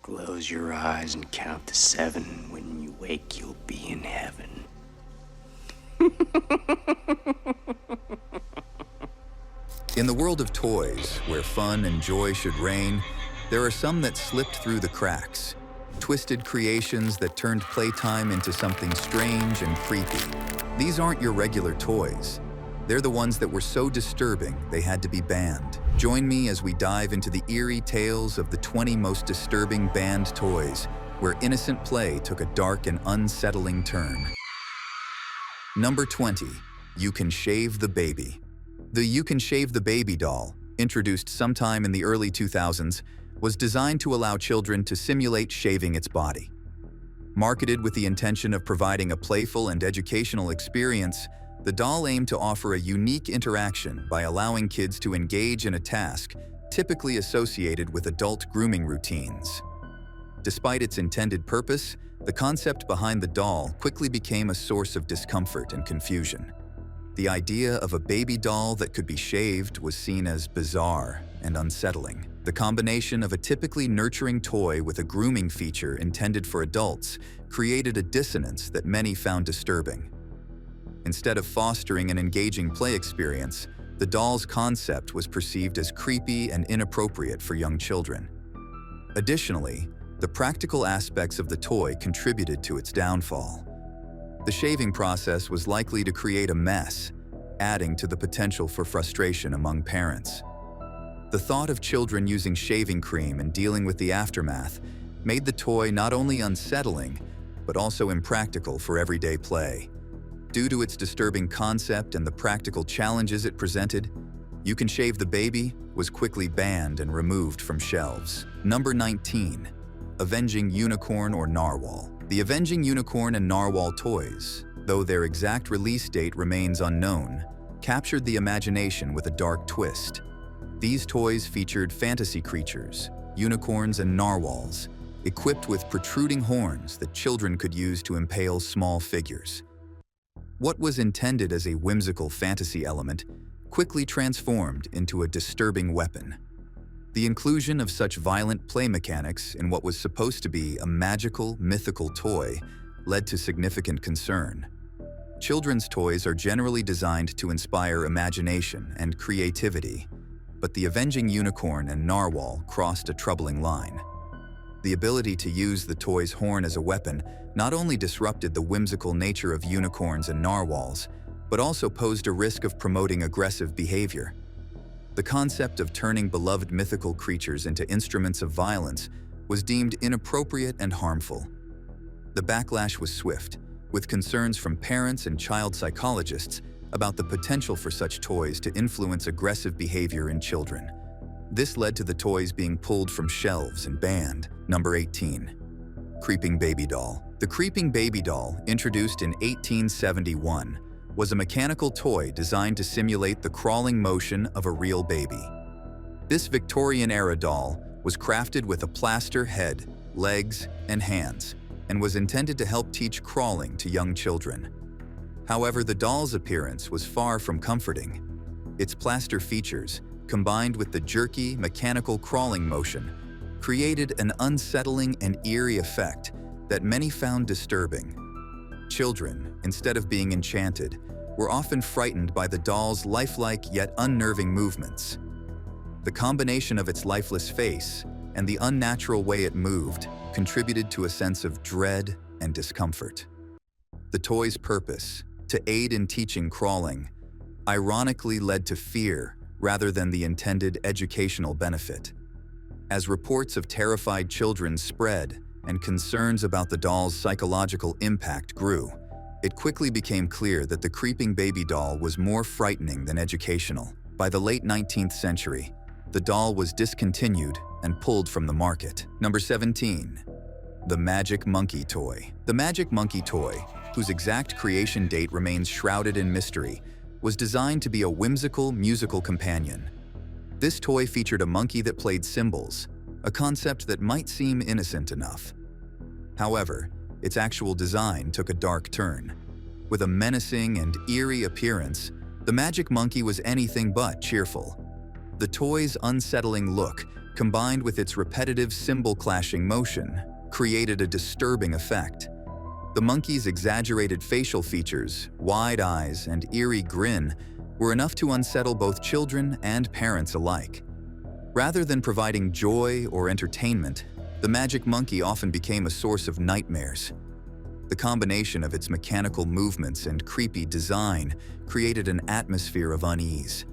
Close your eyes and count to 7. When you wake, you'll be in heaven. In the world of toys, where fun and joy should reign, there are some that slipped through the cracks. Twisted creations that turned playtime into something strange and creepy. These aren't your regular toys. They're the ones that were so disturbing they had to be banned. Join me as we dive into the eerie tales of the 20 most disturbing banned toys, where innocent play took a dark and unsettling turn. Number 20. You Can Shave the Baby. The You Can Shave the Baby doll, introduced sometime in the early 2000s, was designed to allow children to simulate shaving its body. Marketed with the intention of providing a playful and educational experience, the doll aimed to offer a unique interaction by allowing kids to engage in a task typically associated with adult grooming routines. Despite its intended purpose, the concept behind the doll quickly became a source of discomfort and confusion. The idea of a baby doll that could be shaved was seen as bizarre and unsettling. The combination of a typically nurturing toy with a grooming feature intended for adults created a dissonance that many found disturbing. Instead of fostering an engaging play experience, the doll's concept was perceived as creepy and inappropriate for young children. Additionally, the practical aspects of the toy contributed to its downfall. The shaving process was likely to create a mess, adding to the potential for frustration among parents. The thought of children using shaving cream and dealing with the aftermath made the toy not only unsettling, but also impractical for everyday play. Due to its disturbing concept and the practical challenges it presented, You Can Shave the Baby was quickly banned and removed from shelves. Number 19. Avenging Unicorn or Narwhal. The Avenging Unicorn and Narwhal toys, though their exact release date remains unknown, captured the imagination with a dark twist. These toys featured fantasy creatures, unicorns and narwhals, equipped with protruding horns that children could use to impale small figures. What was intended as a whimsical fantasy element quickly transformed into a disturbing weapon. The inclusion of such violent play mechanics in what was supposed to be a magical, mythical toy led to significant concern. Children's toys are generally designed to inspire imagination and creativity, but the Avenging Unicorn and Narwhal crossed a troubling line. The ability to use the toy's horn as a weapon not only disrupted the whimsical nature of unicorns and narwhals, but also posed a risk of promoting aggressive behavior. The concept of turning beloved mythical creatures into instruments of violence was deemed inappropriate and harmful. The backlash was swift, with concerns from parents and child psychologists about the potential for such toys to influence aggressive behavior in children. This led to the toys being pulled from shelves and banned. Number 18. Creeping Baby Doll. The Creeping Baby Doll, introduced in 1871, was a mechanical toy designed to simulate the crawling motion of a real baby. This Victorian-era doll was crafted with a plaster head, legs, and hands, and was intended to help teach crawling to young children. However, the doll's appearance was far from comforting. Its plaster features, combined with the jerky, mechanical crawling motion, created an unsettling and eerie effect that many found disturbing. Children, instead of being enchanted, were often frightened by the doll's lifelike yet unnerving movements. The combination of its lifeless face and the unnatural way it moved contributed to a sense of dread and discomfort. The toy's purpose, to aid in teaching crawling, ironically led to fear rather than the intended educational benefit. As reports of terrified children spread and concerns about the doll's psychological impact grew, it quickly became clear that the Creeping Baby Doll was more frightening than educational. By the late 19th century, the doll was discontinued and pulled from the market. Number 17. The Magic Monkey Toy. The Magic Monkey Toy, whose exact creation date remains shrouded in mystery, was designed to be a whimsical musical companion. This toy featured a monkey that played cymbals, a concept that might seem innocent enough. However, its actual design took a dark turn. With a menacing and eerie appearance, the Magic Monkey was anything but cheerful. The toy's unsettling look combined with its repetitive cymbal-clashing motion, created a disturbing effect. The monkey's exaggerated facial features, wide eyes, and eerie grin were enough to unsettle both children and parents alike. Rather than providing joy or entertainment, the magic monkey often became a source of nightmares. The combination of its mechanical movements and creepy design created an atmosphere of unease.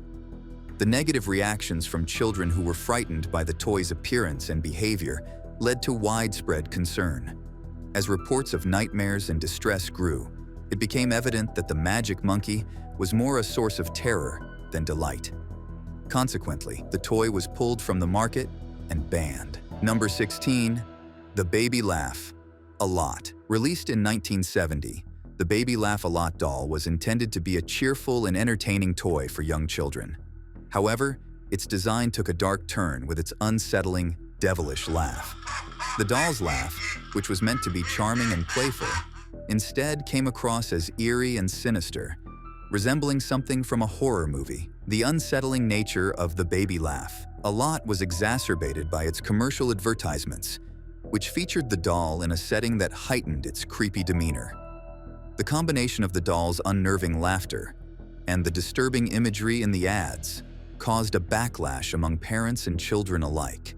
The negative reactions from children who were frightened by the toy's appearance and behavior led to widespread concern. As reports of nightmares and distress grew, it became evident that the magic monkey was more a source of terror than delight. Consequently, the toy was pulled from the market and banned. Number 16. The Baby Laugh A Lot. Released in 1970, the Baby Laugh A Lot doll was intended to be a cheerful and entertaining toy for young children. However, its design took a dark turn with its unsettling, devilish laugh. The doll's laugh, which was meant to be charming and playful, instead came across as eerie and sinister, resembling something from a horror movie. The unsettling nature of the Baby Laugh A Lot was exacerbated by its commercial advertisements, which featured the doll in a setting that heightened its creepy demeanor. The combination of the doll's unnerving laughter and the disturbing imagery in the ads caused a backlash among parents and children alike.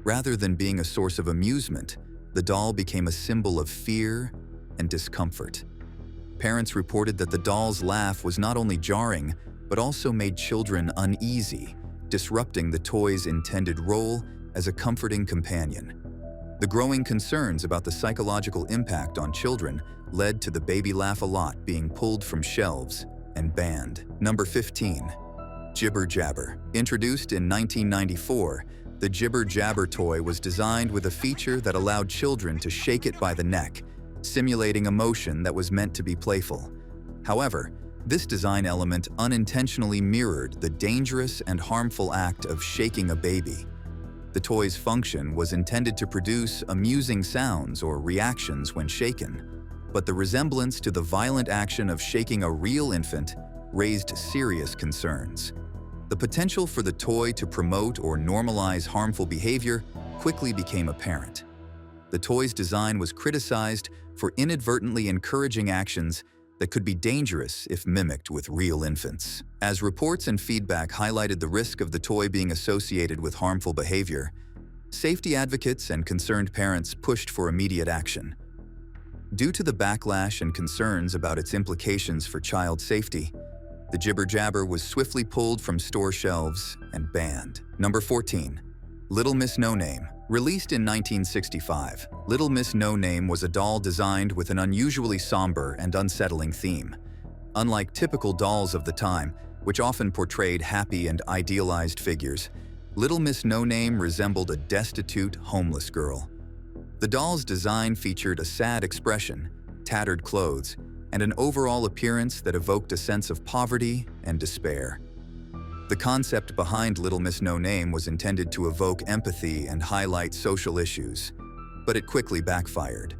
Rather than being a source of amusement, the doll became a symbol of fear and discomfort. Parents reported that the doll's laugh was not only jarring, but also made children uneasy, disrupting the toy's intended role as a comforting companion. The growing concerns about the psychological impact on children led to the Baby Laugh A Lot being pulled from shelves and banned. Number 15. Jibber Jabber. Introduced in 1994, the Jibber Jabber toy was designed with a feature that allowed children to shake it by the neck, simulating a motion that was meant to be playful. However, this design element unintentionally mirrored the dangerous and harmful act of shaking a baby. The toy's function was intended to produce amusing sounds or reactions when shaken, but the resemblance to the violent action of shaking a real infant raised serious concerns. The potential for the toy to promote or normalize harmful behavior quickly became apparent. The toy's design was criticized for inadvertently encouraging actions that could be dangerous if mimicked with real infants. As reports and feedback highlighted the risk of the toy being associated with harmful behavior, safety advocates and concerned parents pushed for immediate action. Due to the backlash and concerns about its implications for child safety, the Jibber Jabber was swiftly pulled from store shelves and banned. Number 14. Little Miss Noname. Released in 1965, Little Miss Noname was a doll designed with an unusually somber and unsettling theme. Unlike typical dolls of the time, which often portrayed happy and idealized figures, Little Miss Noname resembled a destitute, homeless girl. The doll's design featured a sad expression, tattered clothes, and an overall appearance that evoked a sense of poverty and despair. The concept behind Little Miss Noname was intended to evoke empathy and highlight social issues, but it quickly backfired.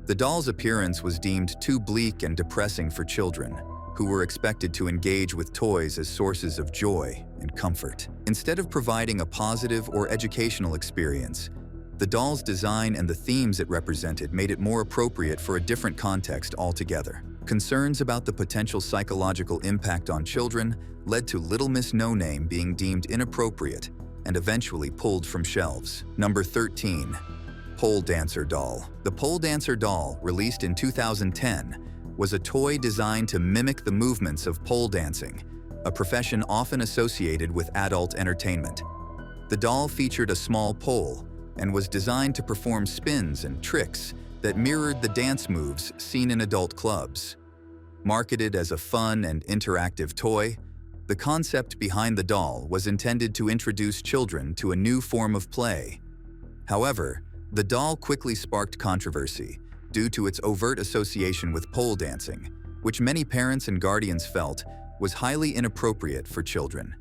The doll's appearance was deemed too bleak and depressing for children, who were expected to engage with toys as sources of joy and comfort. Instead of providing a positive or educational experience, the doll's design and the themes it represented made it more appropriate for a different context altogether. Concerns about the potential psychological impact on children led to Little Miss Noname being deemed inappropriate and eventually pulled from shelves. Number 13. Pole Dancer Doll. The Pole Dancer Doll, released in 2010, was a toy designed to mimic the movements of pole dancing, a profession often associated with adult entertainment. The doll featured a small pole and was designed to perform spins and tricks that mirrored the dance moves seen in adult clubs. Marketed as a fun and interactive toy, the concept behind the doll was intended to introduce children to a new form of play. However, the doll quickly sparked controversy due to its overt association with pole dancing, which many parents and guardians felt was highly inappropriate for children.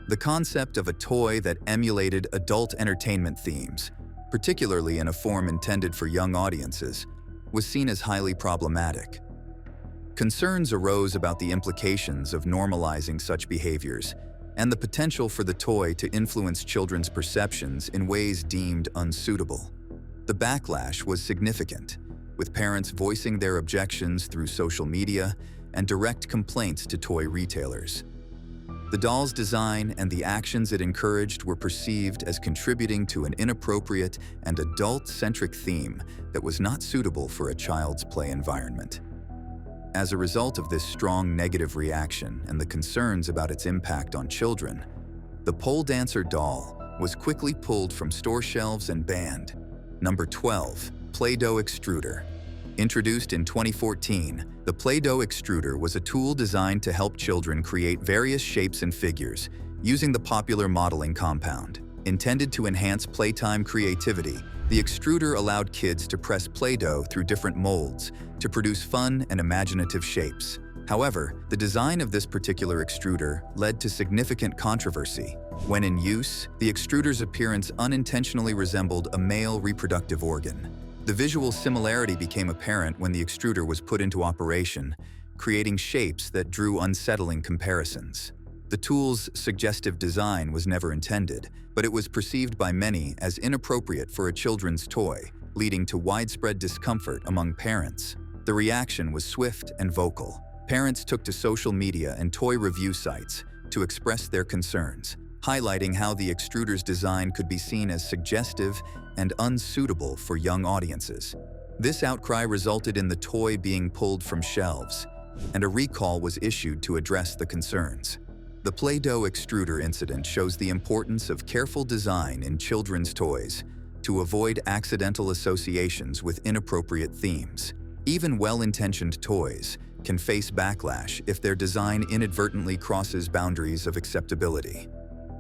The concept of a toy that emulated adult entertainment themes, particularly in a form intended for young audiences, was seen as highly problematic. Concerns arose about the implications of normalizing such behaviors, and the potential for the toy to influence children's perceptions in ways deemed unsuitable. The backlash was significant, with parents voicing their objections through social media and direct complaints to toy retailers. The doll's design and the actions it encouraged were perceived as contributing to an inappropriate and adult-centric theme that was not suitable for a child's play environment. As a result of this strong negative reaction and the concerns about its impact on children, the pole dancer doll was quickly pulled from store shelves and banned. Number 12. PlayDoh Extruder. Introduced in 2014, the PlayDoh Extruder was a tool designed to help children create various shapes and figures using the popular modeling compound. Intended to enhance playtime creativity, the extruder allowed kids to press Play-Doh through different molds to produce fun and imaginative shapes. However, the design of this particular extruder led to significant controversy. When in use, the extruder's appearance unintentionally resembled a male reproductive organ. The visual similarity became apparent when the extruder was put into operation, creating shapes that drew unsettling comparisons. The tool's suggestive design was never intended, but it was perceived by many as inappropriate for a children's toy, leading to widespread discomfort among parents. The reaction was swift and vocal. Parents took to social media and toy review sites to express their concerns, highlighting how the extruder's design could be seen as suggestive and unsuitable for young audiences. This outcry resulted in the toy being pulled from shelves, and a recall was issued to address the concerns. The Play-Doh Extruder incident shows the importance of careful design in children's toys to avoid accidental associations with inappropriate themes. Even well-intentioned toys can face backlash if their design inadvertently crosses boundaries of acceptability.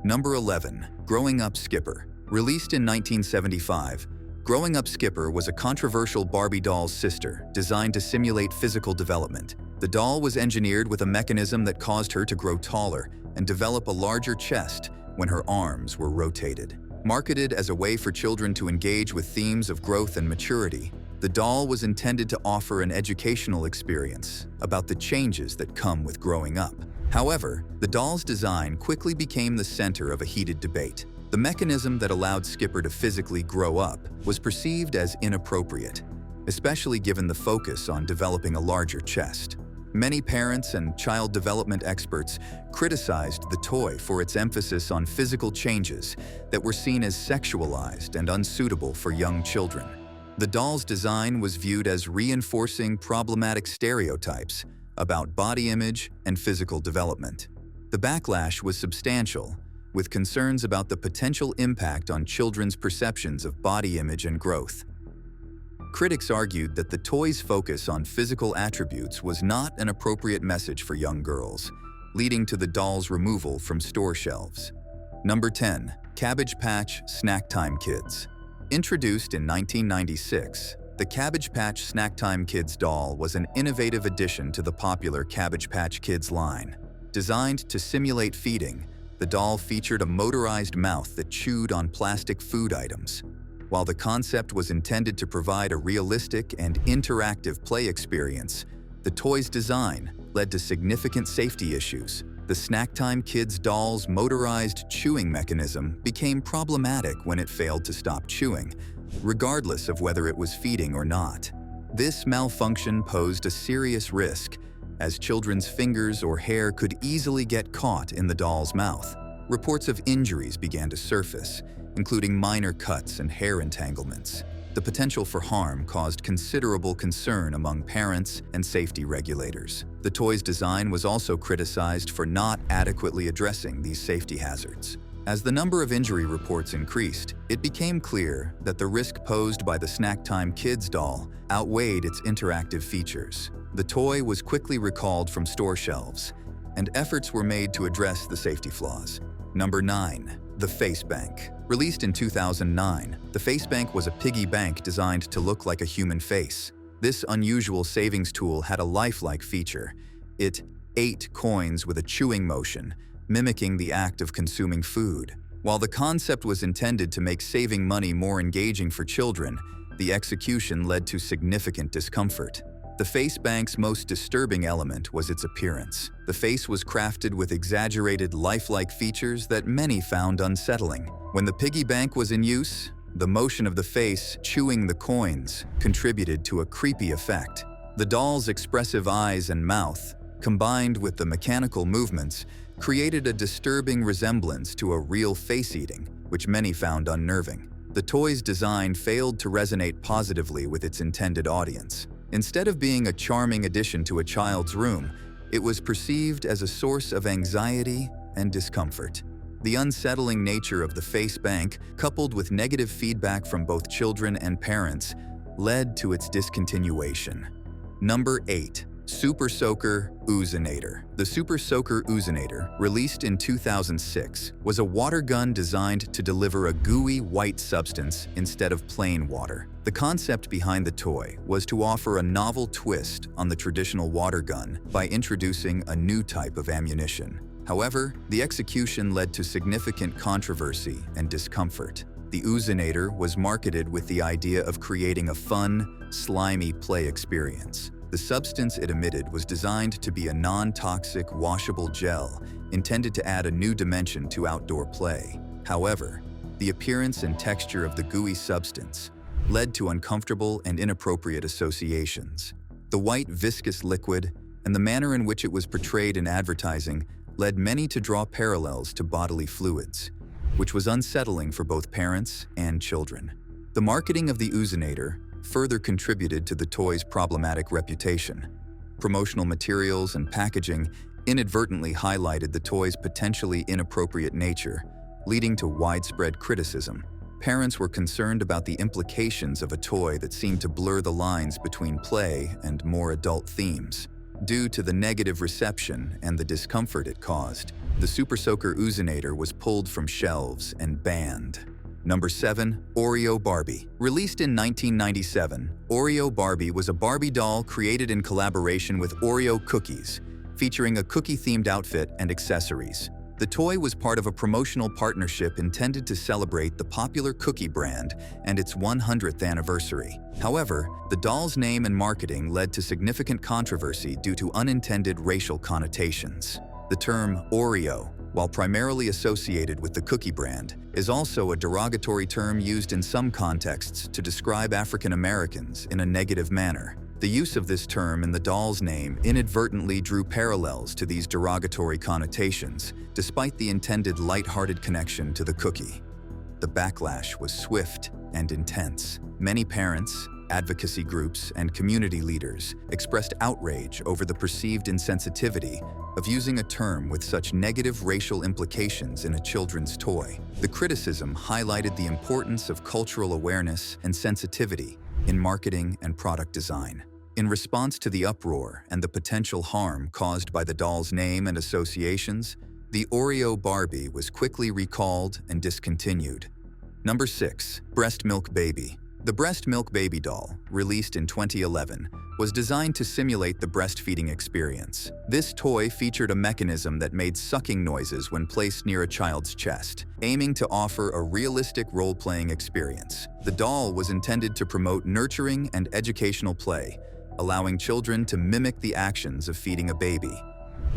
Number 11. Growing Up Skipper. Released in 1975, Growing Up Skipper was a controversial Barbie doll's sister designed to simulate physical development. The doll was engineered with a mechanism that caused her to grow taller and develop a larger chest when her arms were rotated. Marketed as a way for children to engage with themes of growth and maturity, the doll was intended to offer an educational experience about the changes that come with growing up. However, the doll's design quickly became the center of a heated debate. The mechanism that allowed Skipper to physically grow up was perceived as inappropriate, especially given the focus on developing a larger chest. Many parents and child development experts criticized the toy for its emphasis on physical changes that were seen as sexualized and unsuitable for young children. The doll's design was viewed as reinforcing problematic stereotypes about body image and physical development. The backlash was substantial, with concerns about the potential impact on children's perceptions of body image and growth. Critics argued that the toy's focus on physical attributes was not an appropriate message for young girls, leading to the doll's removal from store shelves. Number 10. Cabbage Patch Snacktime Kids. Introduced in 1996, the Cabbage Patch Snacktime Kids doll was an innovative addition to the popular Cabbage Patch Kids line. Designed to simulate feeding, the doll featured a motorized mouth that chewed on plastic food items. While the concept was intended to provide a realistic and interactive play experience, the toy's design led to significant safety issues. The Snacktime Kids doll's motorized chewing mechanism became problematic when it failed to stop chewing, regardless of whether it was feeding or not. This malfunction posed a serious risk, as children's fingers or hair could easily get caught in the doll's mouth. Reports of injuries began to surface, including minor cuts and hair entanglements. The potential for harm caused considerable concern among parents and safety regulators. The toy's design was also criticized for not adequately addressing these safety hazards. As the number of injury reports increased, it became clear that the risk posed by the Snacktime Kids doll outweighed its interactive features. The toy was quickly recalled from store shelves, and efforts were made to address the safety flaws. Number 9. The Face Bank. Released in 2009, the Face Bank was a piggy bank designed to look like a human face. This unusual savings tool had a lifelike feature. It ate coins with a chewing motion, mimicking the act of consuming food. While the concept was intended to make saving money more engaging for children, the execution led to significant discomfort. The face bank's most disturbing element was its appearance. The face was crafted with exaggerated, lifelike features that many found unsettling. When the piggy bank was in use, the motion of the face chewing the coins contributed to a creepy effect. The doll's expressive eyes and mouth, combined with the mechanical movements, created a disturbing resemblance to a real face eating, which many found unnerving. The toy's design failed to resonate positively with its intended audience. Instead of being a charming addition to a child's room, it was perceived as a source of anxiety and discomfort. The unsettling nature of the face bank, coupled with negative feedback from both children and parents, led to its discontinuation. Number 8. Super Soaker Usinor. The Super Soaker Usinor, released in 2006, was a water gun designed to deliver a gooey white substance instead of plain water. The concept behind the toy was to offer a novel twist on the traditional water gun by introducing a new type of ammunition. However, the execution led to significant controversy and discomfort. The Usinor was marketed with the idea of creating a fun, slimy play experience. The substance it emitted was designed to be a non-toxic, washable gel intended to add a new dimension to outdoor play. However, the appearance and texture of the gooey substance led to uncomfortable and inappropriate associations. The white, viscous liquid and the manner in which it was portrayed in advertising led many to draw parallels to bodily fluids, which was unsettling for both parents and children. The marketing of the Usinor further contributed to the toy's problematic reputation. Promotional materials and packaging inadvertently highlighted the toy's potentially inappropriate nature, leading to widespread criticism. Parents were concerned about the implications of a toy that seemed to blur the lines between play and more adult themes. Due to the negative reception and the discomfort it caused, the Super Soaker Usinor was pulled from shelves and banned. Number 7. Oreo Barbie. Released in 1997, Oreo Barbie was a Barbie doll created in collaboration with Oreo cookies, featuring a cookie-themed outfit and accessories. The toy was part of a promotional partnership intended to celebrate the popular cookie brand and its 100th anniversary. However, the doll's name and marketing led to significant controversy due to unintended racial connotations. The term Oreo, while primarily associated with the cookie brand, is also a derogatory term used in some contexts to describe African Americans in a negative manner. The use of this term in the doll's name inadvertently drew parallels to these derogatory connotations, despite the intended lighthearted connection to the cookie. The backlash was swift and intense. Many parents, advocacy groups, and community leaders expressed outrage over the perceived insensitivity of using a term with such negative racial implications in a children's toy. The criticism highlighted the importance of cultural awareness and sensitivity in marketing and product design. In response to the uproar and the potential harm caused by the doll's name and associations, the Oreo Barbie was quickly recalled and discontinued. Number 6. Breast Milk Baby. The Breast Milk Baby doll, released in 2011, was designed to simulate the breastfeeding experience. This toy featured a mechanism that made sucking noises when placed near a child's chest, aiming to offer a realistic role-playing experience. The doll was intended to promote nurturing and educational play, allowing children to mimic the actions of feeding a baby.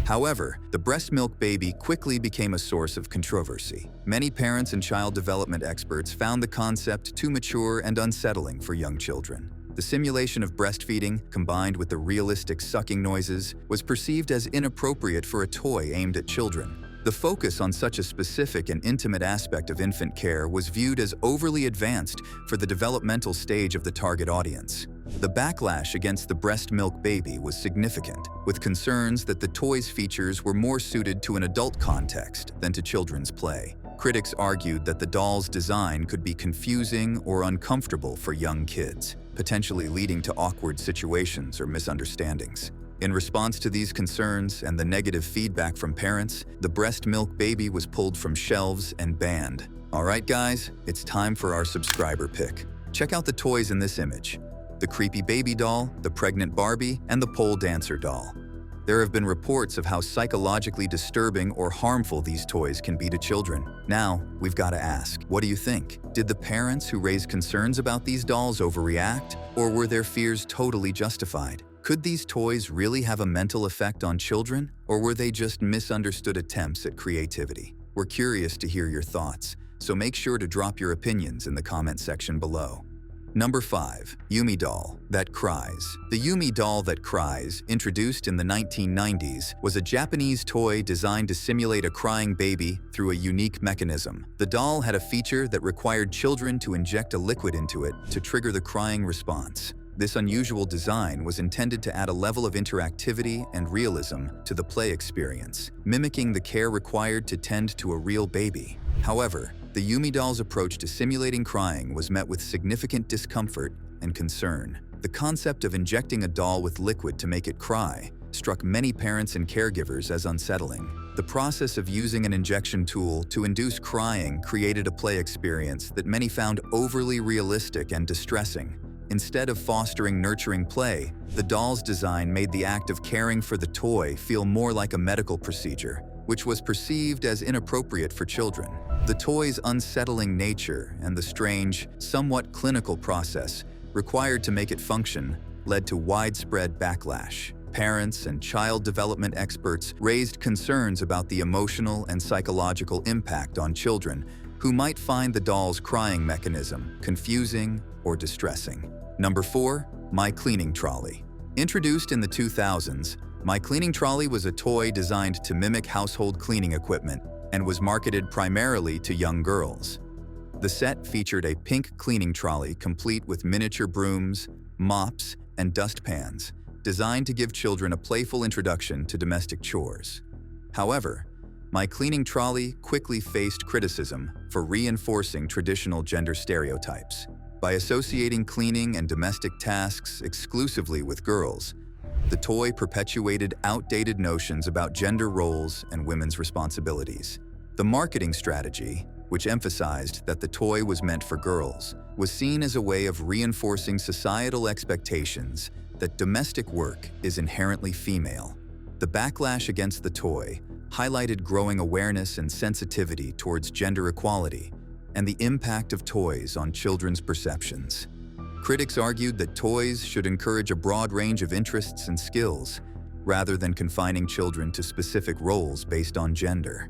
However, the Breast Milk Baby quickly became a source of controversy. Many parents and child development experts found the concept too mature and unsettling for young children. The simulation of breastfeeding, combined with the realistic sucking noises, was perceived as inappropriate for a toy aimed at children. The focus on such a specific and intimate aspect of infant care was viewed as overly advanced for the developmental stage of the target audience. The backlash against the Breast Milk Baby was significant, with concerns that the toy's features were more suited to an adult context than to children's play. Critics argued that the doll's design could be confusing or uncomfortable for young kids, potentially leading to awkward situations or misunderstandings. In response to these concerns and the negative feedback from parents, the Breast Milk Baby was pulled from shelves and banned. Alright guys, it's time for our subscriber pick. Check out the toys in this image: the creepy baby doll, the pregnant Barbie, and the pole dancer doll. There have been reports of how psychologically disturbing or harmful these toys can be to children. Now, we've got to ask, what do you think? Did the parents who raised concerns about these dolls overreact, or were their fears totally justified? Could these toys really have a mental effect on children, or were they just misunderstood attempts at creativity? We're curious to hear your thoughts, so make sure to drop your opinions in the comment section below. Number 5. Yumi Doll That Cries. The Yumi Doll That Cries, introduced in the 1990s, was a Japanese toy designed to simulate a crying baby through a unique mechanism. The doll had a feature that required children to inject a liquid into it to trigger the crying response. This unusual design was intended to add a level of interactivity and realism to the play experience, mimicking the care required to tend to a real baby. However, the Yumi doll's approach to simulating crying was met with significant discomfort and concern. The concept of injecting a doll with liquid to make it cry struck many parents and caregivers as unsettling. The process of using an injection tool to induce crying created a play experience that many found overly realistic and distressing. Instead of fostering nurturing play, the doll's design made the act of caring for the toy feel more like a medical procedure, which was perceived as inappropriate for children. The toy's unsettling nature and the strange, somewhat clinical process required to make it function led to widespread backlash. Parents and child development experts raised concerns about the emotional and psychological impact on children who might find the doll's crying mechanism confusing or distressing. Number 4. My Cleaning Trolley. Introduced in the 2000s, My Cleaning Trolley was a toy designed to mimic household cleaning equipment and was marketed primarily to young girls. The set featured a pink cleaning trolley complete with miniature brooms, mops, and dustpans, designed to give children a playful introduction to domestic chores. However, My Cleaning Trolley quickly faced criticism for reinforcing traditional gender stereotypes. By associating cleaning and domestic tasks exclusively with girls, the toy perpetuated outdated notions about gender roles and women's responsibilities. The marketing strategy, which emphasized that the toy was meant for girls, was seen as a way of reinforcing societal expectations that domestic work is inherently female. The backlash against the toy highlighted growing awareness and sensitivity towards gender equality and the impact of toys on children's perceptions. Critics argued that toys should encourage a broad range of interests and skills, rather than confining children to specific roles based on gender.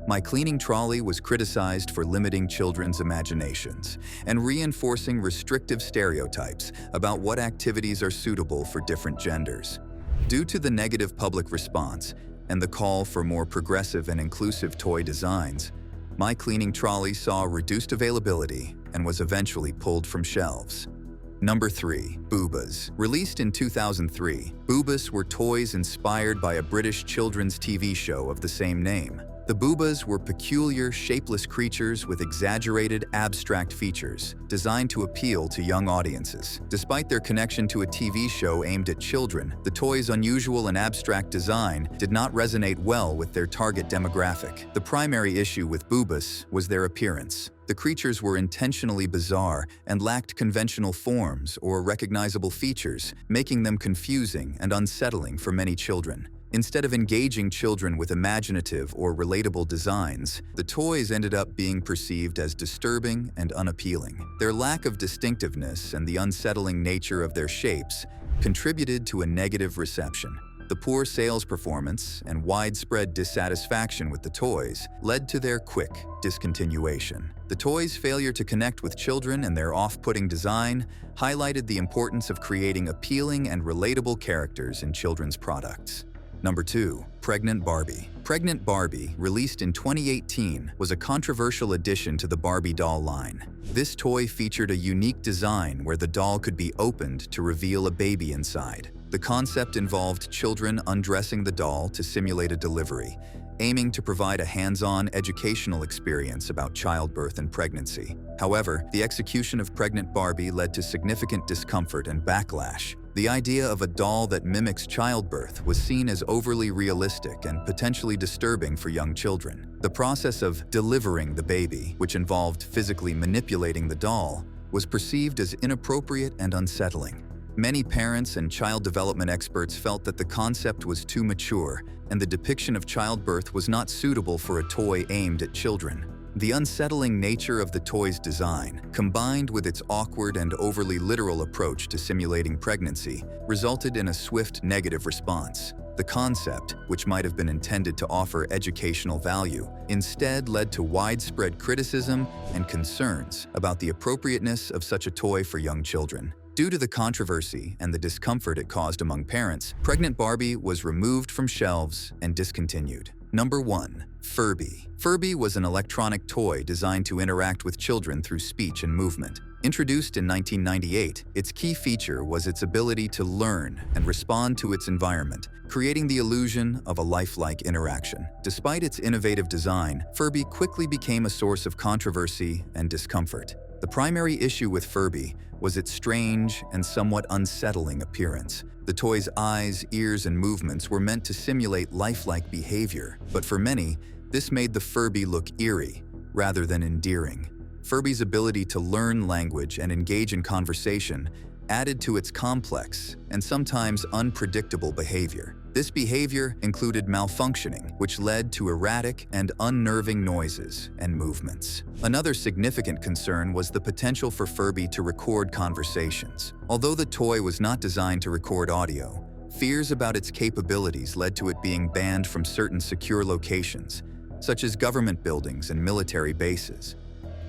My Cleaning Trolley was criticized for limiting children's imaginations and reinforcing restrictive stereotypes about what activities are suitable for different genders. Due to the negative public response and the call for more progressive and inclusive toy designs, My Cleaning Trolley saw reduced availability and was eventually pulled from shelves. Number 3. Bbas. Released in 2003, Bbas were toys inspired by a British children's TV show of the same name. The Bbas were peculiar, shapeless creatures with exaggerated, abstract features, designed to appeal to young audiences. Despite their connection to a TV show aimed at children, the toys' unusual and abstract design did not resonate well with their target demographic. The primary issue with Bbas was their appearance. The creatures were intentionally bizarre and lacked conventional forms or recognizable features, making them confusing and unsettling for many children. Instead of engaging children with imaginative or relatable designs, the toys ended up being perceived as disturbing and unappealing. Their lack of distinctiveness and the unsettling nature of their shapes contributed to a negative reception. The poor sales performance and widespread dissatisfaction with the toys led to their quick discontinuation. The toys' failure to connect with children and their off-putting design highlighted the importance of creating appealing and relatable characters in children's products. Number 2. Pregnant Barbie. Pregnant Barbie, released in 2018, was a controversial addition to the Barbie doll line. This toy featured a unique design where the doll could be opened to reveal a baby inside. The concept involved children undressing the doll to simulate a delivery, aiming to provide a hands-on educational experience about childbirth and pregnancy. However, the execution of Pregnant Barbie led to significant discomfort and backlash. The idea of a doll that mimics childbirth was seen as overly realistic and potentially disturbing for young children. The process of delivering the baby, which involved physically manipulating the doll, was perceived as inappropriate and unsettling. Many parents and child development experts felt that the concept was too mature and the depiction of childbirth was not suitable for a toy aimed at children. The unsettling nature of the toy's design, combined with its awkward and overly literal approach to simulating pregnancy, resulted in a swift negative response. The concept, which might have been intended to offer educational value, instead led to widespread criticism and concerns about the appropriateness of such a toy for young children. Due to the controversy and the discomfort it caused among parents, Pregnant Barbie was removed from shelves and discontinued. Number 1. Furby. Furby was an electronic toy designed to interact with children through speech and movement. Introduced in 1998, its key feature was its ability to learn and respond to its environment, creating the illusion of a lifelike interaction. Despite its innovative design, Furby quickly became a source of controversy and discomfort. The primary issue with Furby was its strange and somewhat unsettling appearance. The toy's eyes, ears, and movements were meant to simulate lifelike behavior, but for many, this made the Furby look eerie rather than endearing. Furby's ability to learn language and engage in conversation added to its complex and sometimes unpredictable behavior. This behavior included malfunctioning, which led to erratic and unnerving noises and movements. Another significant concern was the potential for Furby to record conversations. Although the toy was not designed to record audio, fears about its capabilities led to it being banned from certain secure locations, such as government buildings and military bases.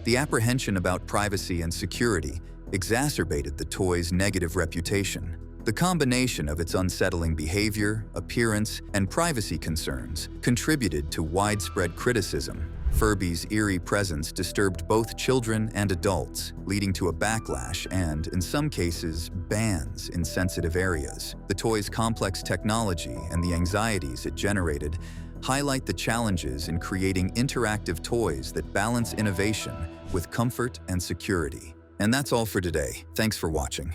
The apprehension about privacy and security exacerbated the toy's negative reputation. The combination of its unsettling behavior, appearance, and privacy concerns contributed to widespread criticism. Furby's eerie presence disturbed both children and adults, leading to a backlash and, in some cases, bans in sensitive areas. The toy's complex technology and the anxieties it generated highlight the challenges in creating interactive toys that balance innovation with comfort and security. And that's all for today. Thanks for watching.